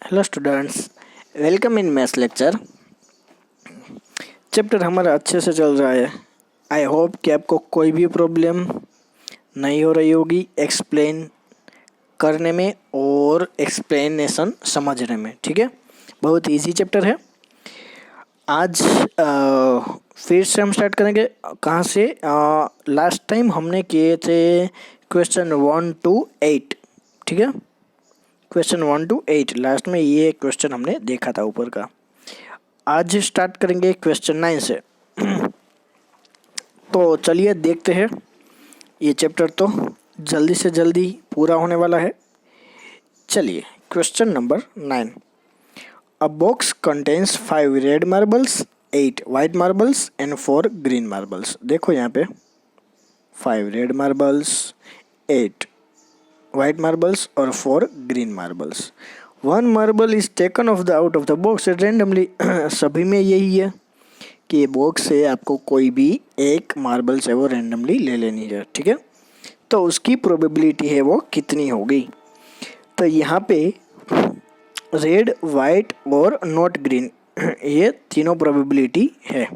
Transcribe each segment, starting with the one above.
Hello students, welcome in maths lecture. Chapter हमारा अच्छे से चल रहा है। आई होप कि आपको कोई भी प्रॉब्लम नहीं हो रही होगी एक्सप्लेन करने में और एक्सप्लेनेशन समझने में। ठीक है, बहुत इजी चैप्टर है। आज फिर से हम स्टार्ट करेंगे। कहाँ से? लास्ट टाइम हमने किए थे क्वेश्चन 1 to 8। ठीक है, क्वेश्चन 1 to 8 लास्ट में ये क्वेश्चन हमने देखा था ऊपर का। आज स्टार्ट करेंगे क्वेश्चन 9 से। तो चलिए देखते हैं। ये चैप्टर तो जल्दी से जल्दी पूरा होने वाला है। चलिए, question number 9। A box contains 5 red marbles, 8 white marbles and 4 green marbles. देखो यहाँ पे 5 रेड मार्बल्स, 8 वाइट मार्बल्स और 4 green marbles. 1 marble is taken of the out of the box randomly. सभी में यही है कि ये बॉक्स से आपको कोई भी एक मार्बल से वो रेंडमली ले लेनी है। ठीक है, तो उसकी प्रोबेबिलिटी है वो कितनी होगी। तो यहाँ पे रेड, वाइट और नॉट ग्रीन ये तीनों प्रोबेबिलिटी है।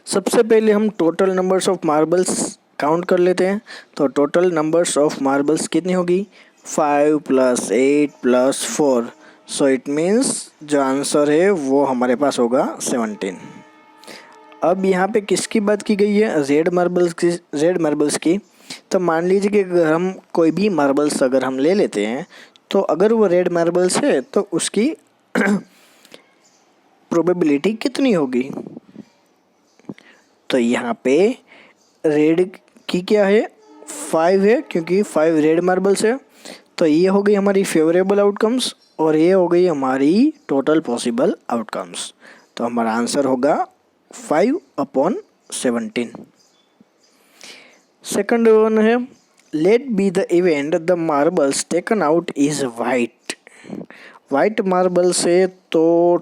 सबसे पहले हम total numbers of marbles count कर लेते हैं। तो टोटल नंबर्स ऑफ मार्बल्स कितनी होगी? 5 + 8 + 4। सो इट मीन्स जो आंसर है वो हमारे पास होगा 17। अब यहाँ पे किसकी बात की गई है? रेड मार्बल्स की। तो मान लीजिए कि अगर हम कोई भी मार्बल्स अगर हम ले लेते हैं, तो अगर वो रेड मार्बल्स है तो उसकी प्रोबेबिलिटी कितनी होगी? तो यहाँ पे रेड की क्या है? 5 है, क्योंकि 5 रेड मार्बल्स है। तो ये हो गई हमारी फेवरेबल आउटकम्स और ये हो गई हमारी टोटल पॉसिबल आउटकम्स। तो हमारा आंसर होगा 5/17। सेकंड वन है, let B the event the marbles taken out is white. White marble से तो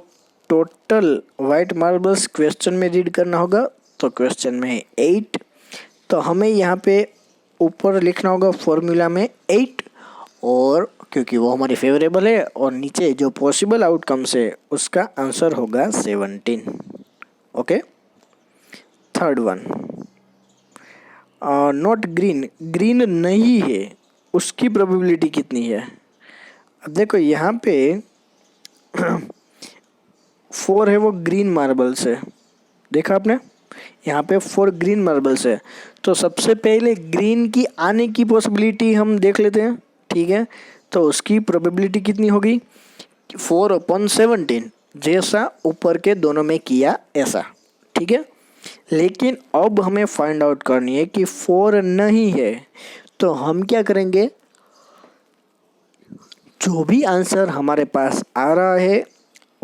टोटल वाइट मार्बल्स क्वेश्चन में रीड करना होगा। तो क्वेश्चन में है 8, तो हमें यहाँ पे ऊपर लिखना होगा फॉर्मूला में 8, और क्योंकि वो हमारी फेवरेबल है, और नीचे जो पॉसिबल आउटकम्स है उसका आंसर होगा 17। Okay. Third one, not green, green नहीं है, उसकी प्रोबेबिलिटी कितनी है? अब देखो यहाँ पे 4 है वो ग्रीन मार्बल्स है। देखा आपने, यहाँ पे 4 ग्रीन मार्बल्स है। तो सबसे पहले ग्रीन की आने की पॉसिबिलिटी हम देख लेते हैं। ठीक है, तो उसकी प्रोबेबिलिटी कितनी होगी? 4/17, जैसा ऊपर के दोनों में किया ऐसा। ठीक है, लेकिन अब हमें फाइंड आउट करनी है कि 4 नहीं है। तो हम क्या करेंगे? जो भी आंसर हमारे पास आ रहा है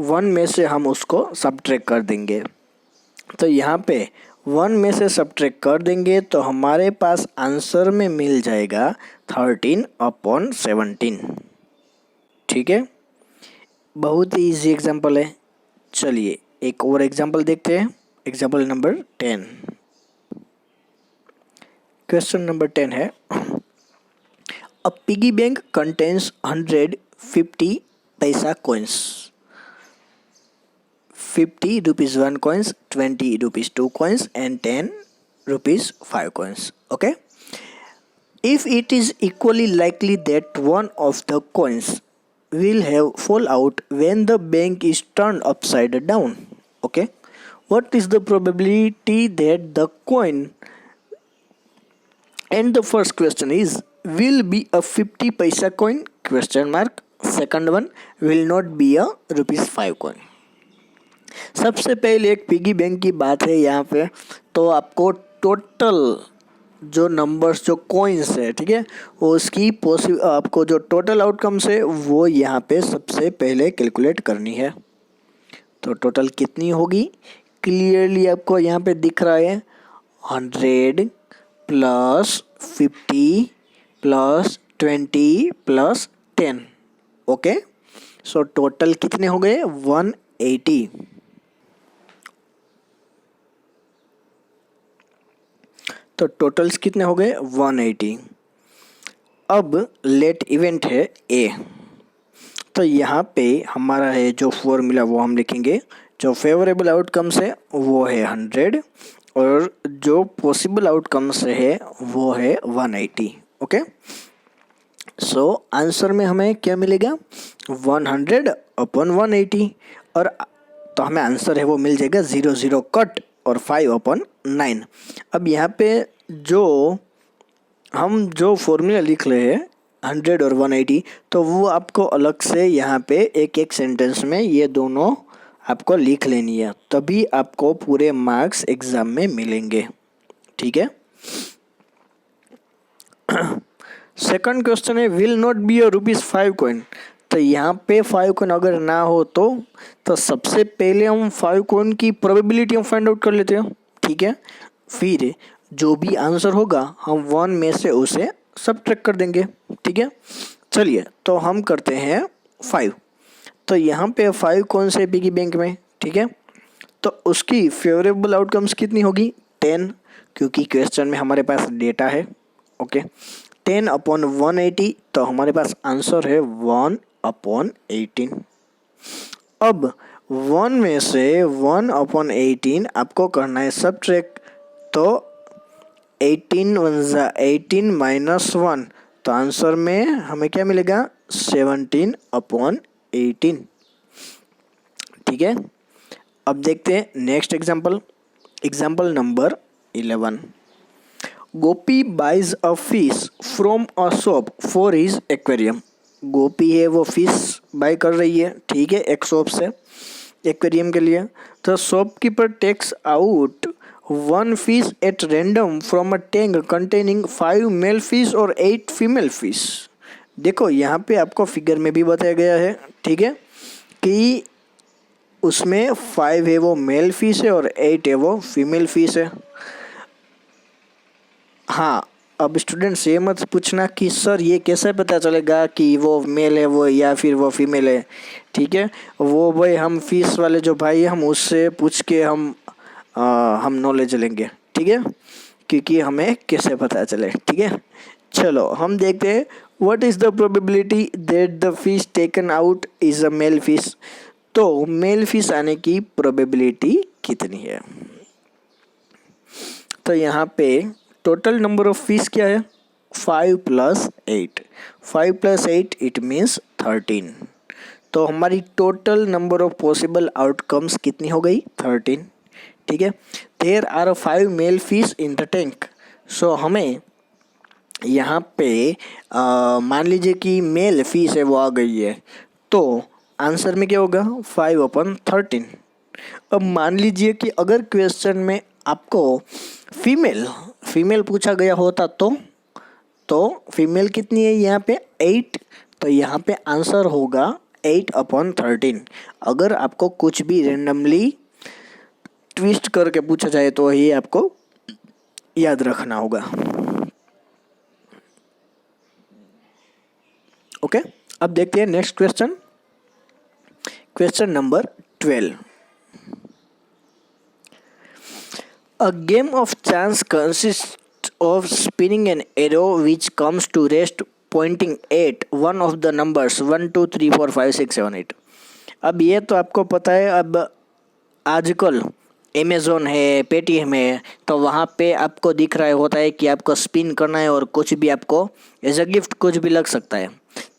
1 में से हम उसको सब्ट्रैक्ट कर देंगे। तो यहाँ पे 1 में से सब्ट्रैक्ट कर देंगे तो हमारे पास आंसर में मिल जाएगा 13/17। ठीक है, बहुत ही ईजी एग्जाम्पल है। चलिए एक और एग्जाम्पल देखते हैं। Example number 10। क्वेश्चन नंबर 10 है, अ पिगी बैंक कंटेन्स 150 पैसा coins. 50 rupees 1 coins, 20 rupees 2 coins and 10 rupees 5 coins. Okay, if it is equally likely that one of the coins will have fall out when the bank is turned upside down. Okay, what is the probability that the coin, and the first question is, will be a 50 paisa coin question mark. Second one, will not be a rupees 5 coin. सबसे पहले एक piggy bank की बात है यहाँ पे। तो आपको टोटल जो नंबर्स, जो कॉइन्स है, ठीक है, उसकी आपको जो टोटल आउटकम्स है वो यहाँ पे सबसे पहले कैलकुलेट करनी है। तो टोटल कितनी होगी? क्लियरली आपको यहाँ पे दिख रहा है 100 + 50 + 20 + 10। ओके, सो टोटल कितने हो गए? 180। तो टोटल्स कितने हो गए? 180। अब लेट इवेंट है ए। तो यहाँ पे हमारा है जो फॉर्मूला वो हम लिखेंगे, जो फेवरेबल आउटकम्स है वो है 100 और जो पॉसिबल आउटकम्स है वो है 180। ओके, सो आंसर में हमें क्या मिलेगा 100/180 और तो हमें आंसर है वो मिल जाएगा 0 0 कट और 5/9। अब यहाँ पे हम जो फॉर्मूला लिख रहे हैं 100 और 180, तो वो आपको अलग से यहाँ पे एक एक सेंटेंस में ये दोनों आपको लिख लेनी है, तभी आपको पूरे मार्क्स एग्जाम में मिलेंगे। ठीक है। सेकंड क्वेश्चन है will not be a ₹5 coin. तो यहाँ पे 5 कॉइन अगर ना हो तो सबसे पहले हम 5 कॉइन की प्रोबेबिलिटी हम फाइंड आउट कर लेते हैं। ठीक है, फिर जो भी आंसर होगा हम 1 में से उसे सबट्रैक्ट कर देंगे। ठीक है, चलिए तो हम करते हैं 5। तो यहाँ पे 5 कौन से पिगी बैंक में, ठीक है, तो उसकी फेवरेबल आउटकम्स कितनी होगी 10, क्योंकि क्वेश्चन में हमारे पास डेटा है। ओके, 10/180, तो हमारे पास आंसर है 1/18। अब 1 में से 1/18 आपको करना है सबट्रैक्ट, तो 18 -1, तो आंसर में हमें क्या मिलेगा 17/18। ठीक है, अब देखते हैं next example number 11। Gopi buys a fish from a shop for his aquarium. Gopi है वो फिश बाय कर रही है, ठीक है, एक शॉप से एक्वेरियम के लिए। तो shopkeeper takes out 1 fish at random from a tank containing 5 male fish और 8 फीमेल फिश। देखो यहाँ पे आपको फिगर में भी बताया गया है, ठीक है, कि उसमें 5 है वो मेल फिश है और 8 है वो फीमेल फिश है। हाँ, अब स्टूडेंट्स ये मत पूछना कि सर ये कैसे पता चलेगा कि वो मेल है वो या फिर वो फीमेल है। ठीक है, वो भाई हम फीस वाले जो भाई है हम उससे पूछ के हम नॉलेज लेंगे। ठीक है, क्योंकि हमें कैसे पता चले। ठीक है, चलो हम देखते हैं what is the probability that the fish taken out is a male fish. तो मेल फिश आने की प्रोबेबिलिटी कितनी है। तो यहाँ पे टोटल नंबर ऑफ फिश क्या है 5 + 8, 5 + 8 इट मीन्स 13। तो हमारी total number of possible outcomes कितनी हो गई 13। ठीक है, there are 5 male fish in the tank. So हमें यहाँ पे मान लीजिए कि मेल फिश है वो आ गई है, तो आंसर में क्या होगा 5/13। अब मान लीजिए कि अगर क्वेश्चन में आपको फीमेल पूछा गया होता तो फीमेल कितनी है यहाँ पे 8, तो यहाँ पे आंसर होगा 8/13। अगर आपको कुछ भी रेंडमली ट्विस्ट करके पूछा जाए तो ये आपको याद रखना होगा। ओके, अब देखते हैं next question number 12। A game of chance consists of spinning an arrow which comes to rest pointing at one of the numbers 1 2 3 4 5 6 7 8। अब ये तो आपको पता है, अब आजकल अमेज़ोन है, पेटीएम है, तो वहाँ पे आपको दिख रहा होता है कि आपको स्पिन करना है और कुछ भी आपको एज अ गिफ्ट कुछ भी लग सकता है।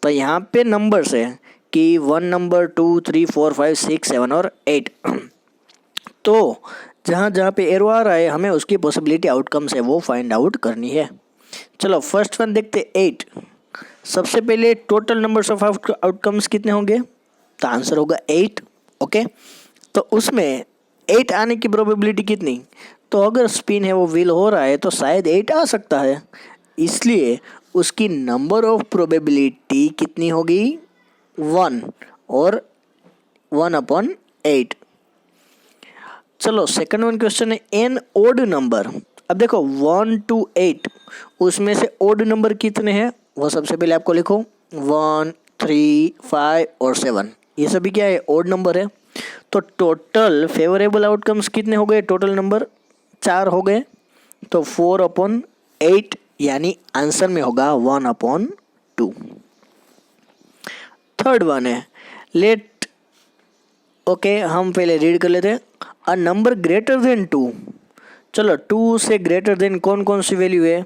तो यहाँ पे नंबर्स है कि 1 नंबर 2 3 4 5 6 7 और 8। तो जहाँ पे एरो आ रहा है हमें उसकी पॉसिबिलिटी आउटकम्स है वो फाइंड आउट करनी है। चलो फर्स्ट वन देखते 8। सबसे पहले टोटल नंबर्स ऑफ आउटकम्स कितने होंगे, तो आंसर होगा 8। ओके, तो उसमें 8 आने की प्रोबेबिलिटी कितनी, तो अगर स्पिन है वो व्हील हो रहा है तो शायद 8 आ सकता है, इसलिए उसकी नंबर ऑफ प्रोबेबिलिटी कितनी होगी 1 और 1/8। चलो सेकंड वन क्वेश्चन है एन ओड नंबर। अब देखो 1 to 8 उसमें से ओड नंबर कितने हैं वो सबसे पहले आपको लिखो 1 3 5 और 7, ये सभी क्या है ओड नंबर है। तो टोटल फेवरेबल आउटकम्स कितने हो गए, टोटल नंबर 4 हो गए, तो 4/8 यानी आंसर में होगा 1/2। थर्ड वन है लेट, ओके हम पहले रीड कर लेते हैं। अ नंबर ग्रेटर देन 2, चलो 2 से ग्रेटर देन कौन कौन सी वैल्यू है,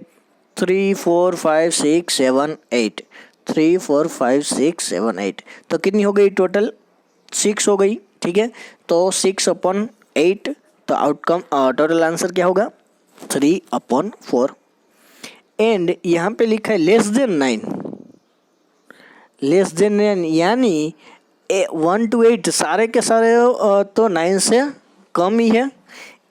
3 4 5 6 7 8, 3 4 5 6 7 8, तो कितनी हो गई टोटल, 6 हो गई, ठीक है। तो 6/8, तो आउटकम टोटल आंसर क्या होगा 3/4। एंड यहाँ पे लिखा है लेस देन 9, लेस देन 9 यानी 1 to 8 सारे के सारे तो 9 से कम ही है,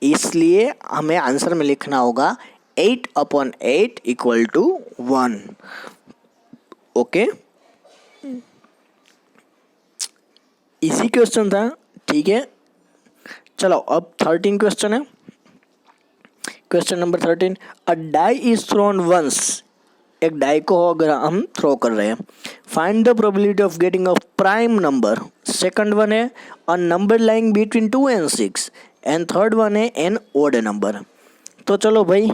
इसलिए हमें आंसर में लिखना होगा 8/8 इक्वल टू 1। ओके, इसी क्वेश्चन था, ठीक है। चलो अब 13 क्वेश्चन है। Question number 13, a die is thrown once, एक डाई को अगर हम थ्रो कर रहे हैं, find the probability of getting a prime number. Second one है a number lying between 2 and 6, and third one है एन ओड नंबर। तो चलो भाई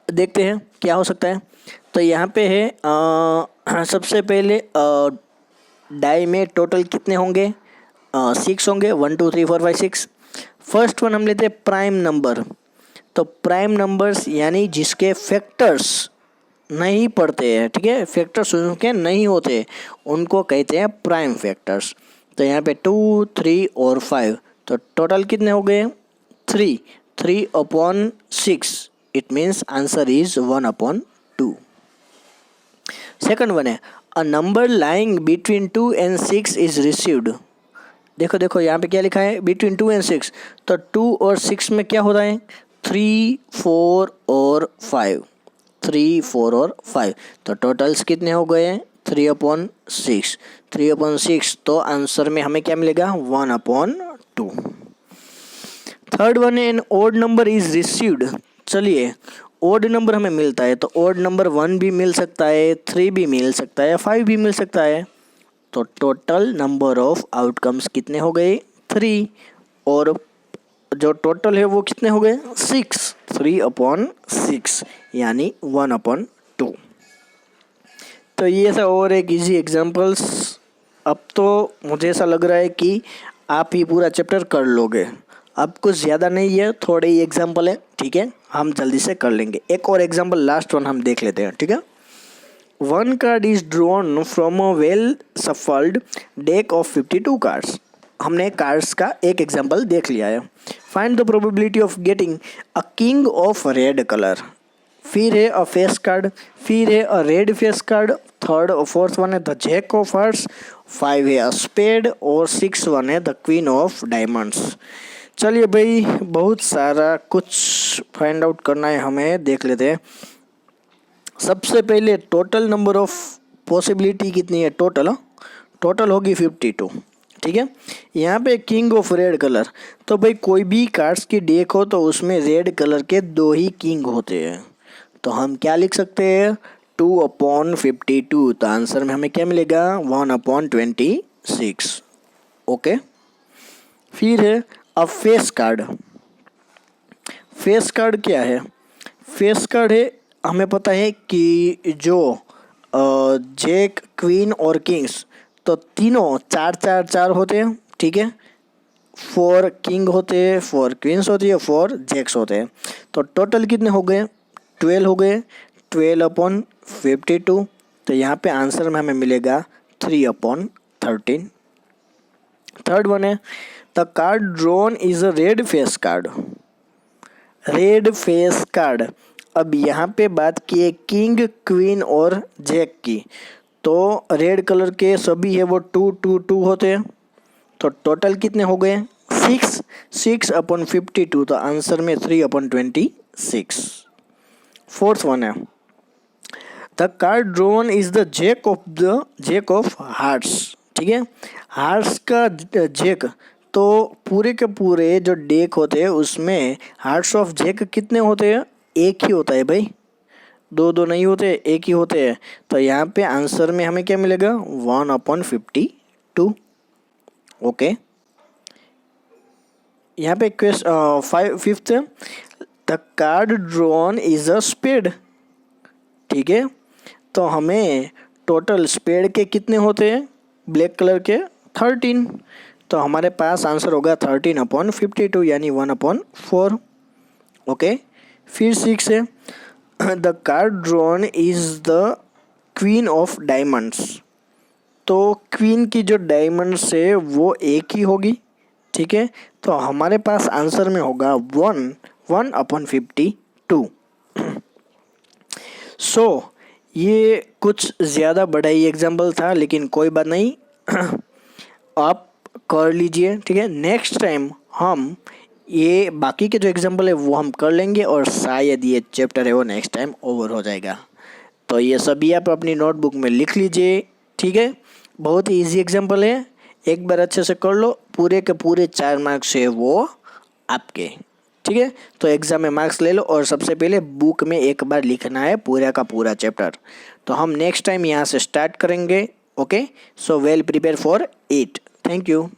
देखते हैं क्या हो सकता है। तो यहाँ पे है सबसे पहले डाई में टोटल कितने होंगे, 6 होंगे, 1 2 3 4 5 6। फर्स्ट वन हम लेते हैं प्राइम नंबर, तो प्राइम नंबर्स यानी जिसके फैक्टर्स नहीं पढ़ते हैं, ठीक है, फैक्टर्स उनके नहीं होते उनको कहते हैं प्राइम फैक्टर्स। तो यहाँ पे 2 3 और 5, तो टोटल कितने हो गए 3, 3/6, it means answer is 1/2। Second one है a number lying between 2 and 6 is received. देखो देखो यहाँ पे क्या लिखा है, बिटवीन 2 and 6, तो 2 और 6 में क्या होता है 3 4 और 5, 3 4 और 5, तो टोटल्स कितने हो गए 3/6, 3/6, तो आंसर में हमें क्या मिलेगा 1/2। Third one an odd number is received. चलिए ओड नंबर हमें मिलता है, तो ओड नंबर 1 भी मिल सकता है, 3 भी मिल सकता है, 5 भी मिल सकता है, तो टोटल नंबर ऑफ आउटकम्स कितने हो गए 3, और जो टोटल है वो कितने हो गए 6, 3/6 यानी 1/2। तो ये ऐसा और एक इजी एग्जांपल्स। अब तो मुझे ऐसा लग रहा है कि आप ही पूरा चैप्टर कर लोगे, अब कुछ ज़्यादा नहीं है, थोड़े ही एग्जांपल है, ठीक है, हम जल्दी से कर लेंगे। एक और एग्जांपल लास्ट वन हम देख लेते हैं, ठीक है। One card is drawn from a well shuffled deck of 52 cards. हमने कार्ड्स का एक एग्जांपल देख लिया है। Find the probability of getting a king of red colour. फिर है अ फेस कार्ड, फिर है अ रेड फेस कार्ड, थर्ड और फोर्थ वन है द जैक ऑफ हार्ट्स, 5 है अ स्पेड, और 6 वन है द क्वीन ऑफ डायमंड्स। चलिए भाई बहुत सारा कुछ फाइंड आउट करना है हमें, देख लेते हैं। सबसे पहले टोटल नंबर ऑफ पॉसिबिलिटी कितनी है, टोटल होगी 52, ठीक है। यहाँ पे किंग ऑफ रेड कलर, तो भाई कोई भी कार्ड्स की डेक हो तो उसमें रेड कलर के 2 ही किंग होते हैं, तो हम क्या लिख सकते हैं 2/52, तो आंसर में हमें क्या मिलेगा 1/26। ओके, फिर है अब फेस कार्ड। फेस कार्ड क्या है, फेस कार्ड है, हमें पता है कि जो जैक क्वीन और किंग्स, तो तीनों 4 4 4 होते हैं, ठीक है, 4 किंग होते हैं, 4 क्वींस होती है, 4 जैक्स होते हैं, तो टोटल कितने हो गए 12 हो गए, 12/52, तो यहाँ पे आंसर में हमें मिलेगा 3/13। थर्ड वन है the card drawn is a red face card, red face card. अब यहाँ पे बात की है किंग क्वीन और जैक की, तो रेड कलर के सभी है वो 2 2 2 होते हैं, तो टोटल कितने हो गए 6, 6/52, तो आंसर में 3/26। फोर्थ वन है the card drawn is the jack of hearts, ठीक है, हार्ट्स का जैक, तो पूरे के पूरे जो डेक होते हैं उसमें हार्ट्स ऑफ जैक कितने होते हैं, एक ही होता है भाई, 2 2 नहीं होते, एक ही होते हैं, तो यहाँ पे आंसर में हमें क्या मिलेगा 1/52। ओके, यहाँ पे fifth the card drawn is a spade, ठीक है, तो हमें टोटल स्पेड के कितने होते हैं ब्लैक कलर के 13, तो हमारे पास आंसर होगा 13/52 यानी 1/4। ओके, फिर 6 है, the card drawn is the queen of diamonds. तो क्वीन की जो डायमंड्स है वो एक ही होगी, ठीक है, तो हमारे पास आंसर में होगा 1/52। सो ये कुछ ज़्यादा बड़ा ही एग्जाम्पल था, लेकिन कोई बात नहीं, आप कर लीजिए, ठीक है। नेक्स्ट टाइम हम ये बाकी के जो एग्जाम्पल है वो हम कर लेंगे और शायद ये चैप्टर है वो नेक्स्ट टाइम ओवर हो जाएगा। तो ये सभी आप अपनी नोटबुक में लिख लीजिए, ठीक है। बहुत ही इजी एग्जाम्पल है, एक बार अच्छे से कर लो, पूरे के पूरे 4 मार्क्स है वो आपके, ठीक है। तो एग्ज़ाम में मार्क्स ले लो और सबसे पहले बुक में एक बार लिखना है पूरा का पूरा चैप्टर। तो हम नेक्स्ट टाइम यहाँ से स्टार्ट करेंगे। Okay, so well prepare for it. Thank you.